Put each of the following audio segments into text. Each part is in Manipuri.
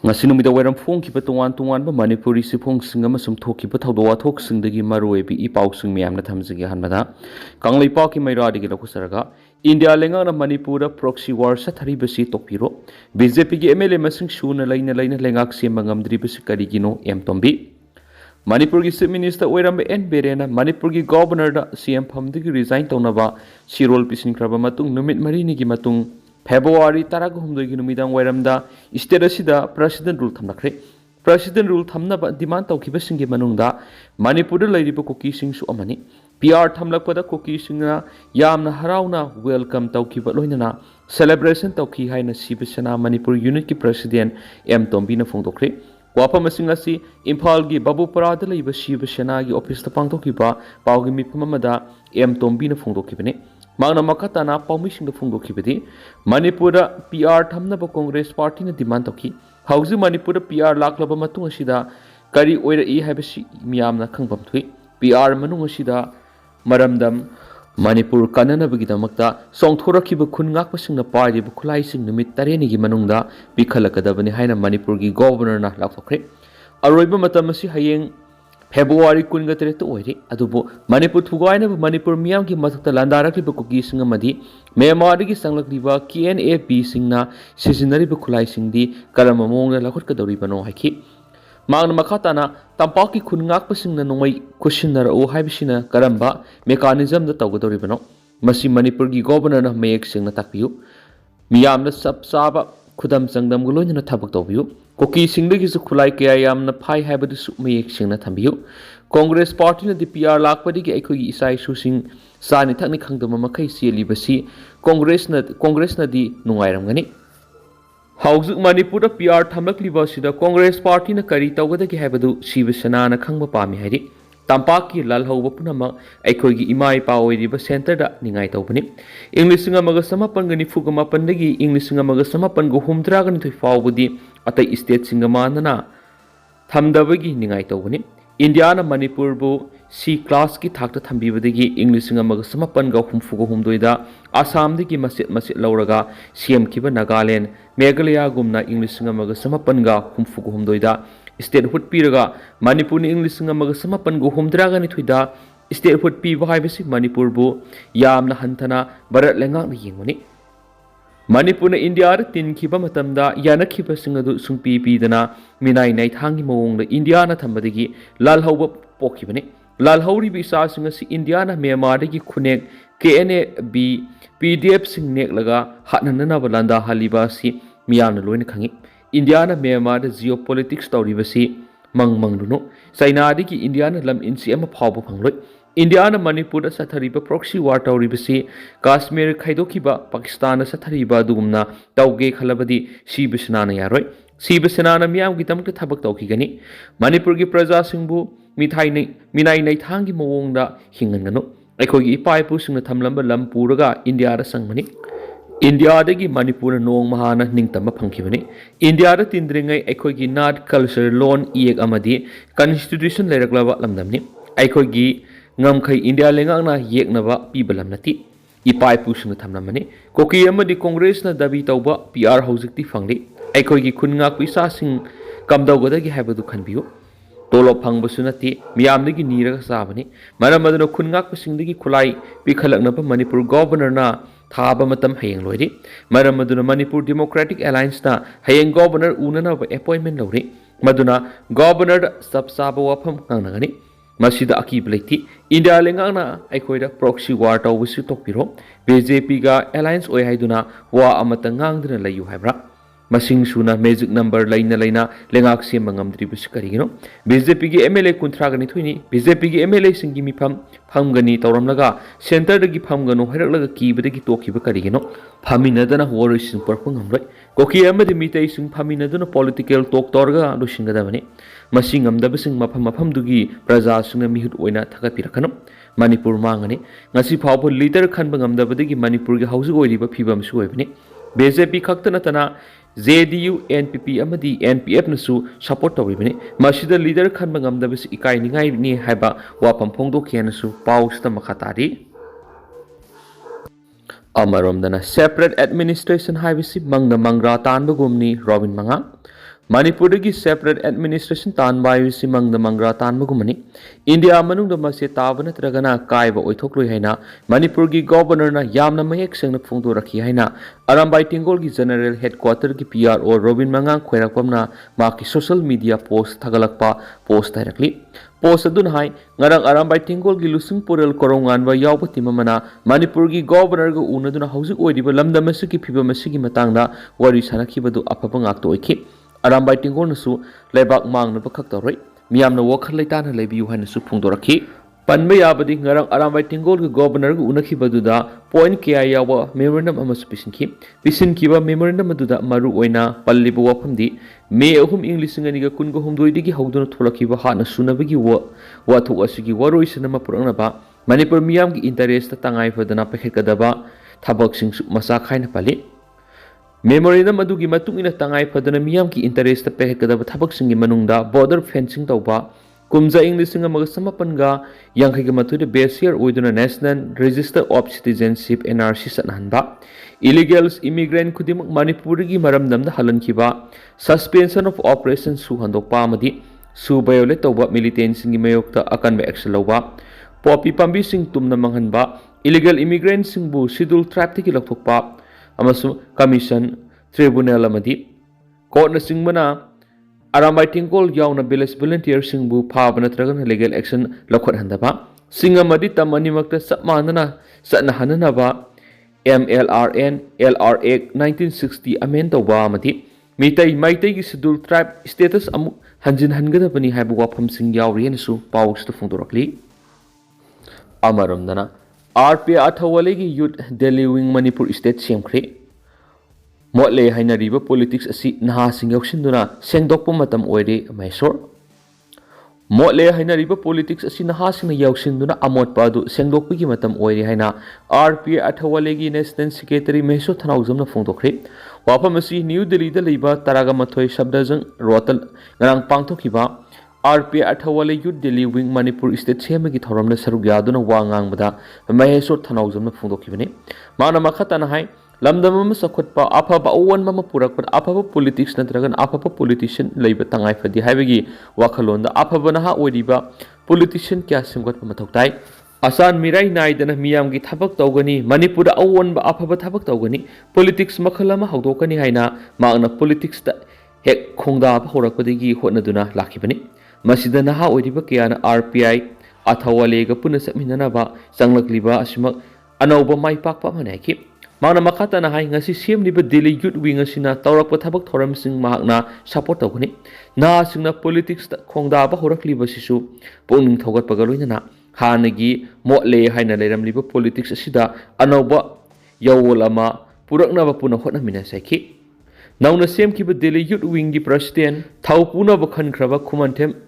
ngasi numida wairam phong ki patongan tongan ba manipuri sifong singa masum thoki pa thawdo wathok singdagi maroi bi ipau sing miyam na thamjigi hanbada kanglei pau ki maira digi lokusaraga india lenga na manipura proxy war sa thari basi tokpiro bjp ki mla masing shuna laina lengak se mangamdri basi karigino em tombi manipur ki chief minister oiram en berena manipur ki governor da cm phamdigi resign tonaba sirol pisin kraba matung numit marini ki matung February taraga humdoi gi numidang wairamda state asida president rule thamnakre president rule thamnaba demand tawkiba singi manungda manipur da lairiba koki sing su amani pr thamlakpada koki singna yamna harauna welcome tawkiba loinana celebration tawki haina sibisana manipur unit ki president m tombi na phongdokre wafam asing asi imphal gi babupara da laiba sibisana gi office ta pangtokkiba pawgi mifam amada m tombi na phongdokkibane Magna makatana permission the fungo kibidi Manipura PR Tamnaba Congress Party na demand toki Hausi Manipura PR laklaba matung asida kari oira e habashi miyamna khangbam thui PR manung asida maramdam Manipur kanana bagidamakta songthorakiba khungak pasingna party bu khulaising numit tareni gi manungda bikhalakadabani haina Manipur gi governor na laktokre aroiba matam asi hayeng February kunga tere to oire adubo Manipur thugaina Manipur miyam ki mathakta landarakliba koki singa madi Myanmar gi sanglakliba KNA p singna Sijinariba Khulaising di karama mongna lakhot kadori bano haiki Magna makhatana tampaki khungak pasingna nongai question o haibisina karamba mechanism da tawgadori bano masi Manipur gi governor na mayek singna takpiu miyam na sab saba khudam sangdam guloina thabak tawbiu Koki singdagi su khulai kaya yamna phai haibadu su mayek singna thambiu Congress party na DPR lakpadigi aikoi isai su sing sani thakni khangdama makai siali basi Congress na di nungairamgani Hauzuk Manipur da PR thamlakliba sida Congress party na kari tawgadagi haibadu sibasana na khangba pami hairi Tampaki lalhauba punama aikoi imai pa oiriba center da ningai tawbani English amaga samapan gani fugama pandagi English amaga samapan go humdra gani thoi fawbudi atai state singamanana thamdabagi ningai tawbani India na Manipur bu C class ki thakta thambibadagi English amaga samapan ga humfugo humdoida Assam digi masit lauraga CM kiba Nagaland Meghalaya gumna English amaga samapan ga humfugo humdoida State hut piraga Manipur ni English amaga samapan go humdraga ni thuida state hut pi ba haibasi Manipur bu yamna hantana barat lengak ni yengmani Manipur na India ra tin khiba matamda yana khiba singadu sungpi pi dana minai nai thangi mawong la India na thambadagi lal hauba pokhibani lal hauri bi sa singa si India na Myanmar dagi khunek KNA bi PDF sing nek laga hatnana balanda haliba si miyana loina khangi India na Myanmar da geopolitics tawribasi mangduno China digi India na lam insi ama phawba phangloi India na Manipur da sathariba proxy war tawribasi Kashmir khaidokiba Pakistan na sathariba dugumna tawge khalabadi sibasana na yaroi sibasana na miyam gi tamta thabak tawkigani Manipur gi praja singbu minai nei thangi mawongda hingangano aikoi gi ipaipu singna thamlamba lam puraga India ra sangmani India dagi Manipur nong mahana ningtamba phangkhibani India da tindringai aikoi gi nat culture loan iek amadi constitution leraklaba lamdamni aikoi gi ngamkhai India lengakna yeknaba pibalam nati ipai pusna thamnamani koki amadi Congress na dabi tawba PR haujikti phangli aikoi gi khunga kuisa sing kamdawgadagi haibadu khanbiu tolo phangbasu nati miyamdagi niraga sabani maramadno khunga kusingdagi khulai pikhalaknaba Manipur governor na thaba matam hayeng loiri maramaduna Manipur Democratic Alliance na hayeng governor unana appointment lori maduna governor sabsaba wafam kangnagani masida akib leiti India lengana aikoida proxy war tawbisu tokpiro BJP ga alliance oi haiduna wa amata ngangduna layu haibra masing suna magic number laina lengak sem mangamdri bus karigino BJP gi MLA kunthra gani thuini BJP gi MLA singi mifam phamgani tawramlaga center dagi phamgano hairaklaga kibadagi tokiba karigino phaminadana warisin parpung amroi koki amadi mitai sing phaminadana political talk torga lusingadabani masing amdabasing mafam dugi praja singna mihut oina thagapirakano Manipur mangani ngasi phawbo leader khanba ngamdabadagi Manipur gi hausu oiriba phibam su oibani BJP khaktana tana JDU NPP amadi NPF nasu support tawibani masida leader khanba ngamdabasi ikai ningai ni haiba wapam phongdo khianasu pausta makhatari Amarom dana separate administration haibisi mangna mangra tanba gumni Robin manga Manipur separate administration tan by Simang the Mangra tan Mugumani. India Manung the Masi Tavan Tragana Kaiba Oitoklu Haina, Manipur governor na Yamna Mayek Sang Fundu Raki Haina, Arambai Tingol General Headquarter PR or Robin Mangang Kwerakwamna, Maki social media post Tagalakpa post directly. Post adun hai ngarang Arambai Tingol Lusung Purel Korongan by Yaupa Timamana, Manipur governor go Unaduna Housing Odiba Lamda Masiki Piba Masiki Matanga, Wari Sanakibadu Apapangak to Eki. Arambai Tingol Nasu, Lebak Mang Napakaktori, Miam no Walk Latana Lebi Yuhan Supundoraki, Panbe Abadi, Narang Arambai Tingol, Governor Unaki Baduda, Point Kiayawa, Memorandum Amaspisinki, Pisinkiba, Memorandum Maduda, Maru Oina, Palibu Wapandi, May Hum English and Niga Kungo Hum Duigi Hodon Tolakiba Hana Sunabigi Watu Asiki Waro is Nama Puranaba, Manipur Miam interest Tangai for the Napakadaba, Tabaksing Masakaina Pali. Memorandum adugi matung ina tangai padana miyam ki interest pehekadaba thabak singi manungda border fencing tawba kumza English singa magasamapan yang mathude base year oiduna National Register of Citizenship NRC sanhanba illegals immigrant kudimak Manipurigi maramdamda halankiba suspension of operations su handokpa amadi su violate tawba militant singi mayokta akanba action lawba poppy pambi sing tumna manghanba illegal immigrant singbu scheduled tribe tiki lathokpa Amasu Commission Tribunal Amadi Court na Singmana Arambai Tingol Yauna Village Volunteer Singbu Pabana Tragan legal action Lokot Handaba Singamadi Tamani Makta Sapmanana Satna Hananaba MLRN LRA 1960 Amend Oba Amadi Mitai Maitegi Sidul Tribe Status Amu Hanjin Hangadabani Habu Wapam Sing Yauriansu Powers to Fundurakli Amaramdana RP Athawalegi Youth Delhi Wing Manipur State Siamkri Motle Hainariba Politics Asi Naha Singoxinduna Sengdokpa Matam Oide Mysore Motle Hainariba Politics Asi Naha Sing Yoxinduna Amot Padu Sengdokpi Matam Oide Haina RP Athawalegi National Secretary Meso Thanauzam na Fongdokri Wapamasi New Delhi the liba Taraga Mathoi Shabdazang Rotal Ngarang Pangtokiba RP Athawale Youth Delhi Wing Manipur State Semagi Thoramna Sarugyaduna Wangang Bada, Mahesor Thanauzam Fundokivani. Mana Makatana Hai, Lamdam Sakutpa, Apa Owan Mama Purak, but Apa politics Natragan, Apa politician, Labor Tangai for the Havigi, Wakalon, the Apa Banaha Odiba, politician Kasim got Matoktai. Asan Mirai Naidan Miamgi Tabak Togani, Manipur Owan Apa Tabak Togani, politics Makalama Hodokani Haina, Magna politics Hek Konga Horakadigi Honaduna Lakibani. Masida naha oidiba kiyana RPI Athawalega puna sapminanaba Changlak liba asima anauba maipakpa manaki Mana makata na hai ngasi semliba Delhi Youth Wing asina tawrakpa thabak thoram sing mahakna support tawgani na singna politics ta khongdaba horakliba sisu pungning thogatpaga loinana hanagi motle haina leiramliba politics asida anauba yawolama puraknaba puna hotnamina saiki Nauna semkiba Delhi Youth Wing gi president thawpuna bakhan khraba khumantem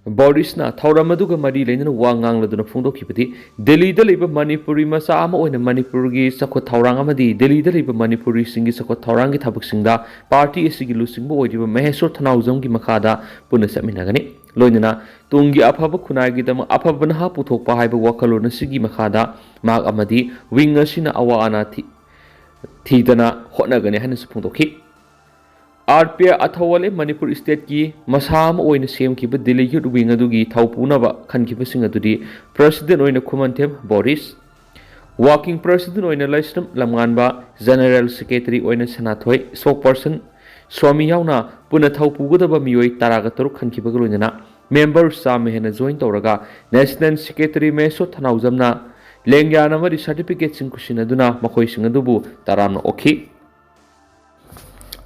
Borisna Tauramaduga Madi Lane Wangang Laduna Fundo Kipati, Delhi the Liba Manipuri Masamo and Manipurgi Sako Taurangamadi, Delhi the Liba Manipuri Singi Sako Taurangi Tabuksinda, Party is Sigi Lusing Boy, Mahesor Tanauzongi Makada, Punasaminagani, Loinana, Tungi Apaba Kunagi, the Apabanaha Putopa Haiba Wakalona Sigi Makada, Mag Amadi, Wingashina Awana Tidana, Hotnagani Hanis Pundoki. RP Athawale Manipur State ki Masam oina sem ki Delhi Youth Wing adugi thaupunaba khankiba sing adudi President oina Khumantem Boris Working President oina Laisram Lamganba General Secretary oina Sanathoi Spokesperson Swami Yauna puna thaupugadaba miyoi taragatur khankiba galoina Members Samehena join tawraga National Secretary Meso Thanauzamna Lengyana mari certificate sing kusinaduna makoi sing adubu taramna okhi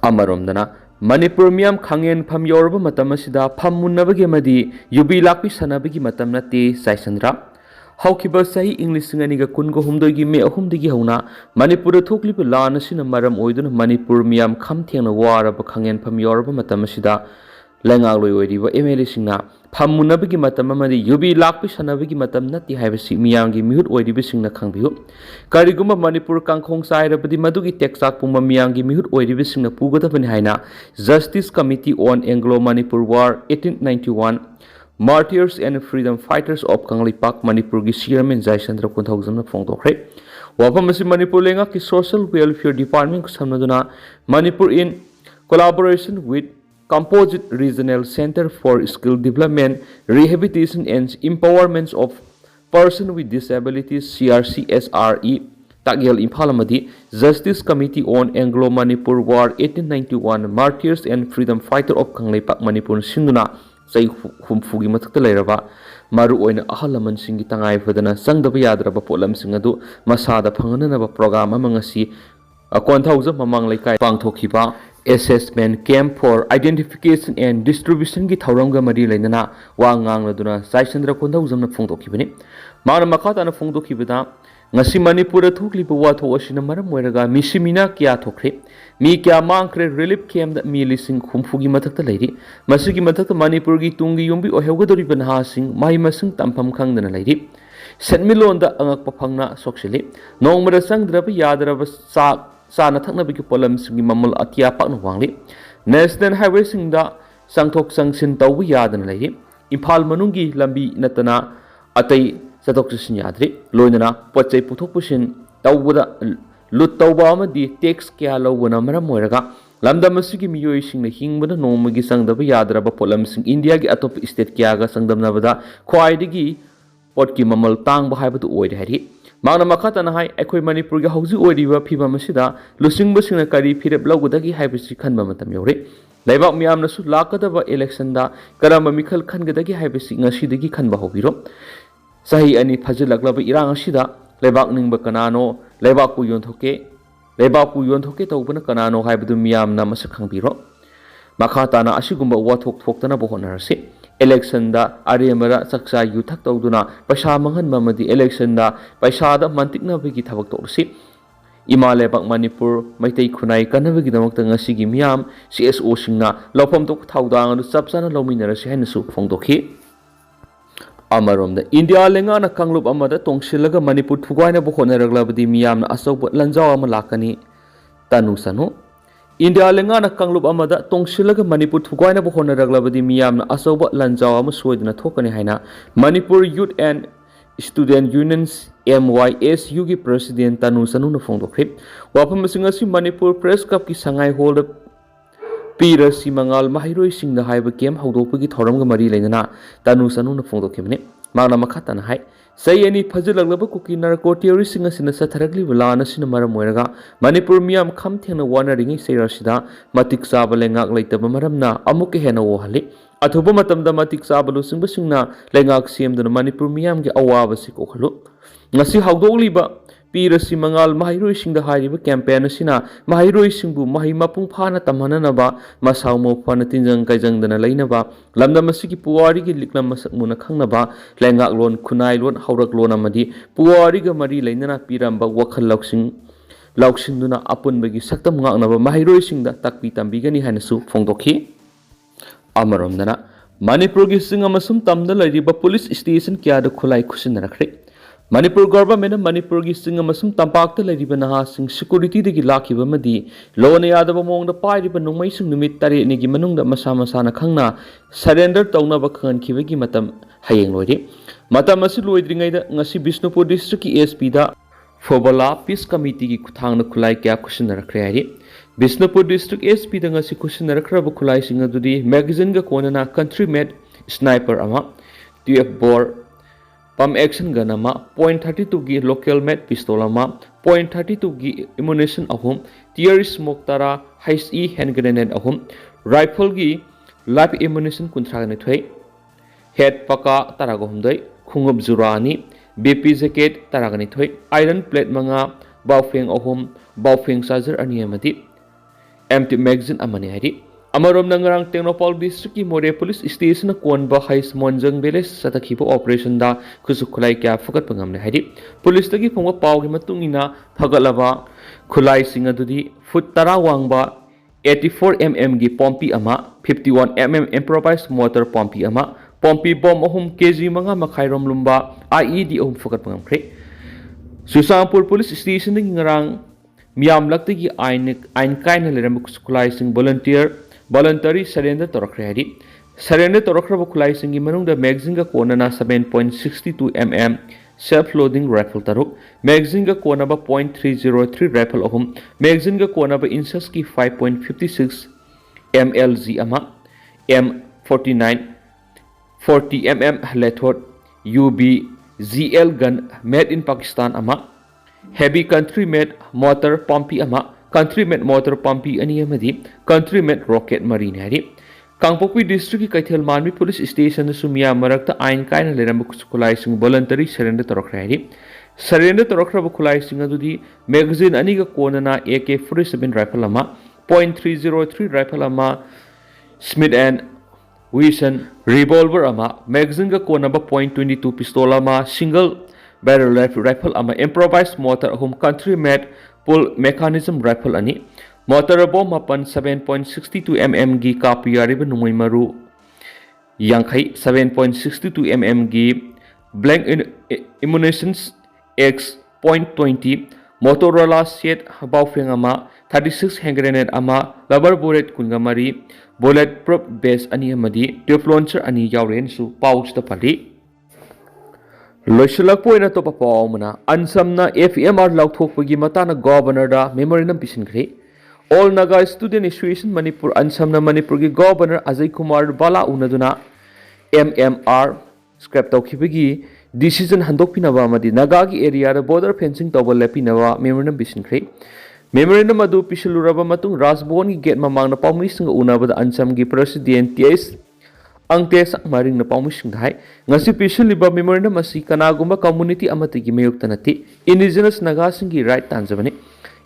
Amaromdana Manipur Miam Kangen Pam Yorba Matamasida Pam Munabagi Madi Yubi Lapi Sanabigi Matamnati Saisandra Hawkiba Sahi English Singaniga Kungo Humdogi Me Humdigi Hona Manipur Tokli Lana Sinamaram Oidun Manipur Miam Kamtiana War of Kangen Pam Yorba Matamasida Langaloi Odiva Emily Singna Pam Munabigi Matamamadi Yubi Lapi Sanabigi Matamnati Havasi Miangi Mute Odibi Singna Kangbiu Kariguma Manipur Kangkong Saira Badi Madugi Texak Puma Miangi Mute Odibi Singna Pugatavan Haina Justice Committee on Anglo Manipur War 1891 Martyrs and Freedom Fighters of Kanglipak Manipur Gi Chairman Jaisandra 1000 Fongdokre Wapamasi Manipur Lenga Social Welfare Department Samnaduna Manipur in collaboration with Composite Regional Center for Skill Development, Rehabilitation and Empowerment of Persons with Disabilities CRCSRE Tagyal Imphal amadi Justice Committee on Anglo-Manipur War 1891 Martyrs and Freedom Fighter of Kangleipak Manipur sinduna sai humfugi mathakta leiraba maru oina ahal laman singi tangai fadana sangdaba yadraba polam singadu masada phanganaba program amangasi akonthauza mamang laikai pangthokiba assessment camp for identification and distribution ki thauramga mari leinana wa ngangladuna saichandra kondauzamna phongdokhibani mana makhatana phongdokhibada ngasi manipur thukliba watho asina maram moiraga misimina kya thokre mi kya mangkre relief camp da mi lising khumfugi mathakta leiri masigi mathakta manipur gi tungi yombi ohewgadori banha sing mai masing tampam khangdana leiri setmilon da angak paphangna soksili nongmara sangdraba yadraba sana thaknabiki polam singi mamal atia pakna wangli national highway singda sangthok sangsin tawbu yadana leiri imphal manungi lambi natana atai satok sin yadri loinana pochai puthok pusin tawbuda lut tawba amadi tax kya lawbana maram moiraga lamdam asigi miyoi singna hingbana nomagi sangdaba yadraba polam sing india gi atop state kya ga sangdamnabada khwaidigi potki mamal tangba haibatu oide hari Magna Makatana Hai, Equi Manipur Hausi Odiva Piba Masida, Lusing Busina Kari, Peter Blogudaki, Hibisi Kanbamatam Yori. Leva Miamna Su Lakadava Electionda, Karama Mikal Kangadaki Hibisi Nasidiki Kanbahobiro. Sahi any Pazilaklava Iranga Shida, Levakning Bakanano, Levaku Yontoke, open a Kanano Hibidum Miamna Masakang Biro. Makatana Ashigumba Watok Toktana Bohonarsi. Election da Ariamara Saksa Yutak Toduna, Pasha Mangan Mamadi election da Pasha Mantikna Vigi Tavak Torsi. Imalebak Manipur, Maitei Kunai, Kanavigi Damakanga Sigi Miam, CSO Singna, Lopom Tok Taudang, Subsana Lominera Hensu Fongdoki. Amarom the India Lengana Kanglup Amada Tongsilaga Manipur Tuguana Bohonera Miam Aso Lanzawa Malakani Tanusano. India Lengana Kanglup Amada Tongsilaga Manipur Tuguana Bohona Raglabadi Miam Asoba Lanzawa Muswedna Tokani Haina Manipur Youth and Student Unions MYS Yugi President Tanu Sanuna Fongdokrip Wapamasingasi Manipur Press Cup ki Sangai Holder Pira Simangal Mahiroi Sing the Haiba Kem Haudopagi Toranga Mari Lena Tanu Sanuna Fongdokimne Magna Makatan Hai Say any Pazilagaba Kuki Narcotiori Singers in a Sataragli Vilana Sinamara Moiraga, Manipur Miam Kamtiana Wandering Serashida, Matik Sabalengak later Maramna, Amukehena Wahali, Atubumatam the Matik Sabalu Simbasingna, Lengak Siem the Manipur Miam get Awa Sikohalu. Nasi Haudoliba, Pira Simangal, Mahiroi Sing the Haiba campaign Sina, Mahiroi Simbu, Mahimapung Pana Tamanaba, Masaumo Panatinjang Kajang the Lainaba, Lambda Masiki Puari Liklam Muna Kangnaba, Lengak Lon Kunai Lon Haurak Lona Madi, Puariga Mari Lainana Piramba Wakal Lauxin Duna Apun Bagi Saktam Nganaba, Mahiroi Sing the Takpitam Bigani Hanasu, Fongdoki Amaramdana, Manipur Gising Amasum Tamda Riba Police Station Kiada Kulai Kusinakre. Manipur government Manipur gising amasum tampak lariba naha sing security degi lakiba madi lone yadaba mong da pairiba nungmai sing numit tare ni gi manung da masa na khangna surrender tawna ba khan khibagi matam hayeng loide matam asi loidringai da ngasi Bishnupur district ki SP da Fobala Peace Committee ki kuthang na khulai kya question rakhre hari Bishnupur district SP da ngasi question rakhra ba khulai sing adudi magazine ga konana country made sniper ama 12 bore Pump action gun ama .32 gi local made pistol ama .32 gi ammunition ahum tear smoke tara HE hand grenade ahum rifle gi live ammunition kunthra ne thoi head paka taraga humdai khungub jurani BP jacket taraga ne thoi iron plate manga bawfeng ahum bawfeng charger ani amati empty magazine amani hari Amarom Nangarang Technopol District More Police Station Konba Hais Monjang Beles Satakipo Operation da Kusukulai Kya Fakat Pangamne Hadi Police Taki Ponga Pau Matungina Pagalava Khulaising Adudi Foot Tara Wangba 84mm gi Pompi Ama 51mm improvised motor Pompi Ama Pompi Bomb Ahum KG Manga Makhairom Lumba IED Ahum Fakat Pangamkre Susampur Police Station Ngarang Miam Laktigi Ain Kain Leram Khulaising Voluntary surrender Torokre Surrender Torokra Khulaising Manung the Magzinga Konana 7.62mm self-loading rifle Taruk Magzinga Konaba .303 rifle Ahum Magzinga Konaba Insaski 5.56 MLZ Ama M49 40mm lethod UB GL gun made in Pakistan ama heavy country made motor pumpy ama country made motor pumpy ani amadi country made rocket marine hari Kangpokpi district ki Kaithel Manmi police station sumia marakta ain kaina leram Khulaising voluntary surrender torokra hari surrender torokra Khulaising adudi magazine ani ga konana AK-47 rifle ama .303 rifle ama Smith and Wesson revolver ama magazine ga konaba .22 pistol ama single barrel rifle ama improvised mortar home country made pull mechanism rifle ani motor bomb mapan 7.62 mm gi kapiyari ba nungay maru yangkhay 7.62 mm gi blank ammunitions X .20 Motorola set baufeng ama 36 hand grenade ama rubber bullet kungamari bullet proof base ani amadi tube launcher ani yawren su pouch ta pali loisulak poina to papaw mana ansamna FMR lauthokpagi matana governor da memorandum pisinkhre All Naga Student Association Manipur Ansamna Manipur ki Governor Ajay Kumar Bala unaduna MMR scrap tawkhibagi decision handokpinaba amadi Naga ki area da border fencing tawbal lepinaba memorandum bisinkhre memorandum adu pisiluraba matung Rajbon ki gate mamang na pawmi singa unabada Ansam ki president TS angte sakmaring na pawmi singhai ngasi pisiliba memorandum asi kanagumba community amati ki mayukta nati indigenous Naga singi right tanjabani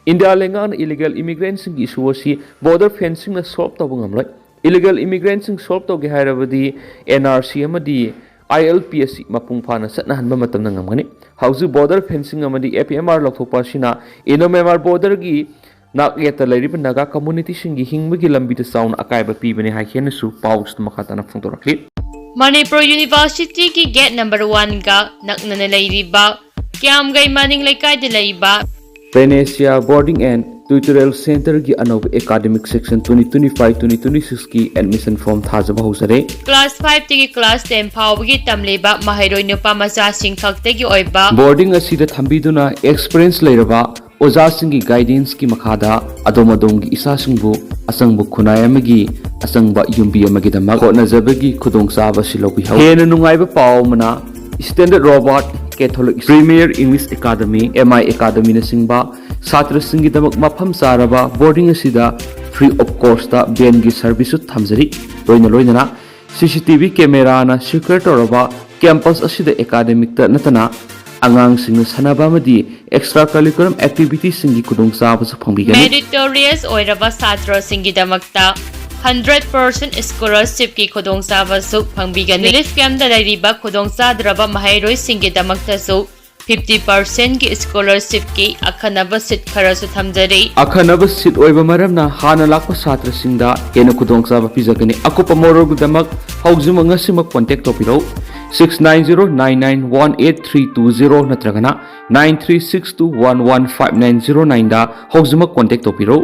India lengan illegal immigrants ki issue si border fencing na solve tawbang amloi illegal immigrants solve tawge hairabadi NRC amadi ILPSC mapung phana satna hanba matam na ngamgani hauju border fencing amadi APMR lokthokpa sina inomemar border gi nakyeta lairib naga community singi hingmagi lambi ta sound akaiba pibani haikhen su paus makata na phungtorakli Manipur University ki gate number 1 ga nakna lairiba kyamgai maning laikai de laiba Venetia Boarding and Tutorial Center ki anova academic section 2025-2026 ki admission form thajaba hosare Class 5 tigi class 10 phawgi tamleba mahairoi nupa macha sing thakte gi oiba boarding asida thambiduna experience leiraba oja sing ki guidance ki makhada adomadom gi isa singbu asangbu khunai amagi asangba yumbi amagi dama ko nazabagi khudong saba silobi haw hena nungaiba pawmana Standard Robot Catholic Premier English Academy MI Academy na singba Satra singi damak mafam saraba boarding asida free of cost ta ben gi service thamjari loina na CCTV camera na secure toraba campus asida academic ta natana angang sing sanaba madi extracurricular activities singi kudong sa phangbi meritorious oiraba satra singi damakta 100% scholarship ki khudong saba su phangbigani relief camp da lairiba khudong sadraba mahairoi singi damakta su 50% ki scholarship ki akhanaba sit khara su thamjari akhanaba sit oiba maramna hana lakpa satra singda hena khudong saba pijagani akopa morog damak haujuma ngasima contact topiro 6909918320 natragana 9362115909 da haujuma contact topiro